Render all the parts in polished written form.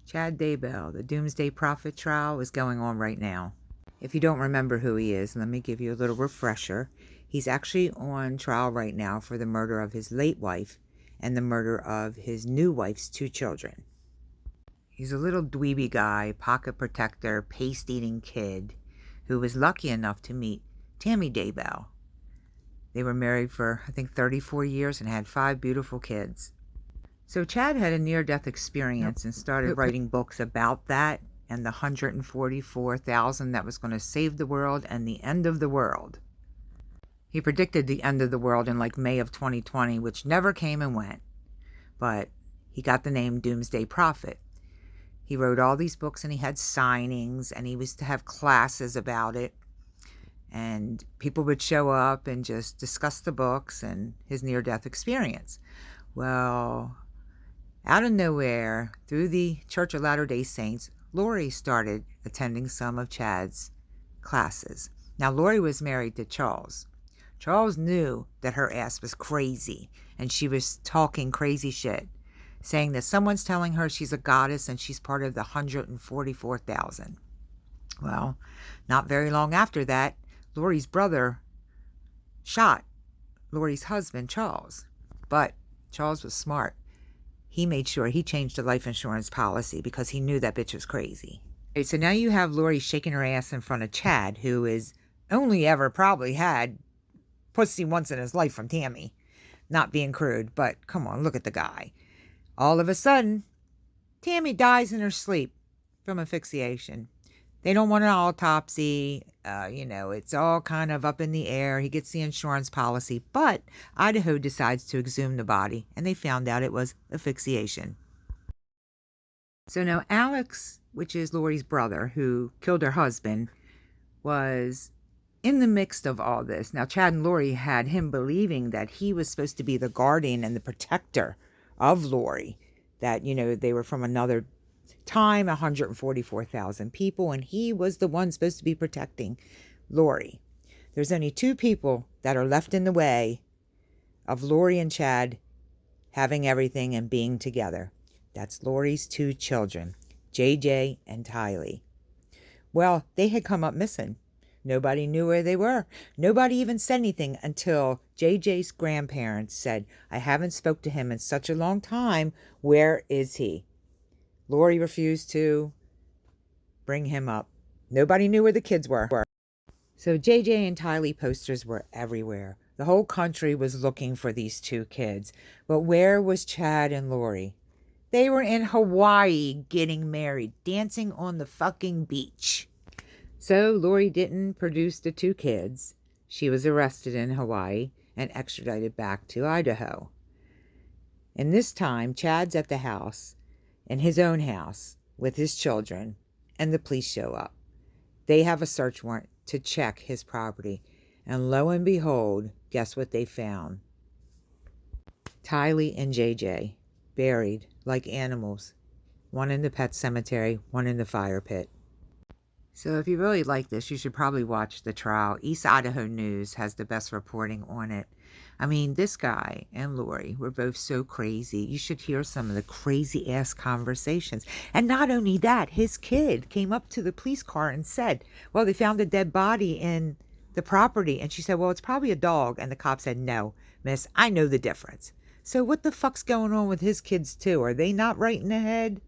Chad Daybell, the Doomsday Prophet trial is going on right now. If you don't remember who he is, let me give you a little refresher. He's actually on trial right now for the murder of his late wife and the murder of his new wife's 2 children. He's a little dweeby guy, pocket protector, paste-eating kid who was lucky enough to meet Tammy Daybell. They were married for, I think, 34 years and had 5 beautiful kids. So Chad had a near-death experience and started writing books about that and the 144,000 that was going to save the world and the end of the world. He predicted the end of the world in like May of 2020, which never came and went. But he got the name Doomsday Prophet. He wrote all these books and he had signings and he used to have classes about it. And people would show up and just discuss the books and his near-death experience. Well, out of nowhere, through the Church of Latter-day Saints, Lori started attending some of Chad's classes. Now, Lori was married to Charles. Charles knew that her ass was crazy, and she was talking crazy shit, saying that someone's telling her she's a goddess and she's part of the 144,000. Well, not very long after that, Lori's brother shot Lori's husband, Charles. But Charles was smart. He made sure he changed the life insurance policy because he knew that bitch was crazy. Okay, so now you have Lori shaking her ass in front of Chad, who is only ever probably had pussy once in his life from Tammy. Not being crude, but come on, look at the guy. All of a sudden, Tammy dies in her sleep from asphyxiation. They don't want an autopsy. It's all kind of up in the air. He gets the insurance policy, but Idaho decides to exhume the body, and they found out it was asphyxiation. So now Alex, which is Lori's brother, who killed her husband, was in the mix of all this. Now, Chad and Lori had him believing that he was supposed to be the guardian and the protector of Lori, that, they were from another time, 144,000 people, and he was the one supposed to be protecting Lori. There's only 2 people that are left in the way of Lori and Chad having everything and being together. That's Lori's 2 children, JJ and Tylee. Well, they had come up missing. Nobody knew where they were. Nobody even said anything until JJ's grandparents said, "I haven't spoke to him in such a long time. Where is he?" Lori refused to bring him up. Nobody knew where the kids were. So JJ and Tylee posters were everywhere. The whole country was looking for these 2 kids. But where was Chad and Lori? They were in Hawaii getting married, dancing on the fucking beach. So Lori didn't produce the 2 kids. She was arrested in Hawaii and extradited back to Idaho. And this time, Chad's at the house, in his own house, with his children, and the police show up. They have a search warrant to check his property, and lo and behold, guess what they found? Tylee and JJ, buried like animals. One in the pet cemetery, one in the fire pit. So if you really like this, you should probably watch the trial. East Idaho News has the best reporting on it. I mean, this guy and Lori were both so crazy. You should hear some of the crazy-ass conversations. And not only that, his kid came up to the police car and said, well, they found a dead body in the property. And she said, well, it's probably a dog. And the cop said, no, miss, I know the difference. So what the fuck's going on with his kids, too? Are they not right in the head?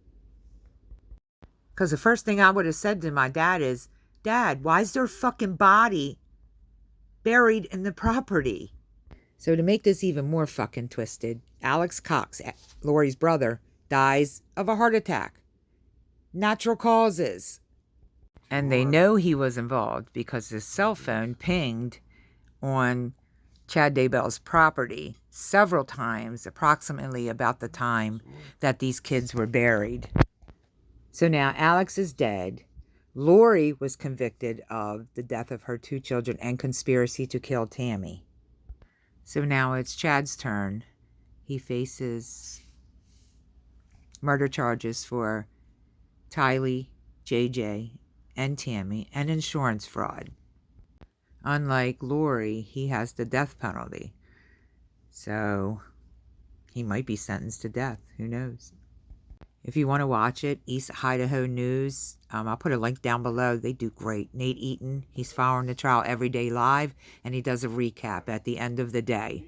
Because the first thing I would have said to my dad is, Dad, why is there a fucking body buried in the property? So to make this even more fucking twisted, Alex Cox, Lori's brother, dies of a heart attack. Natural causes. And they know he was involved because his cell phone pinged on Chad Daybell's property several times, approximately about the time that these kids were buried. So now Alex is dead. Lori was convicted of the death of her 2 children and conspiracy to kill Tammy. So now it's Chad's turn. He faces murder charges for Tylee, JJ, and Tammy, and insurance fraud. Unlike Lori, he has the death penalty. So he might be sentenced to death. Who knows? If you want to watch it, East Idaho News, I'll put a link down below. They do great. Nate Eaton, he's following the trial every day live, and he does a recap at the end of the day.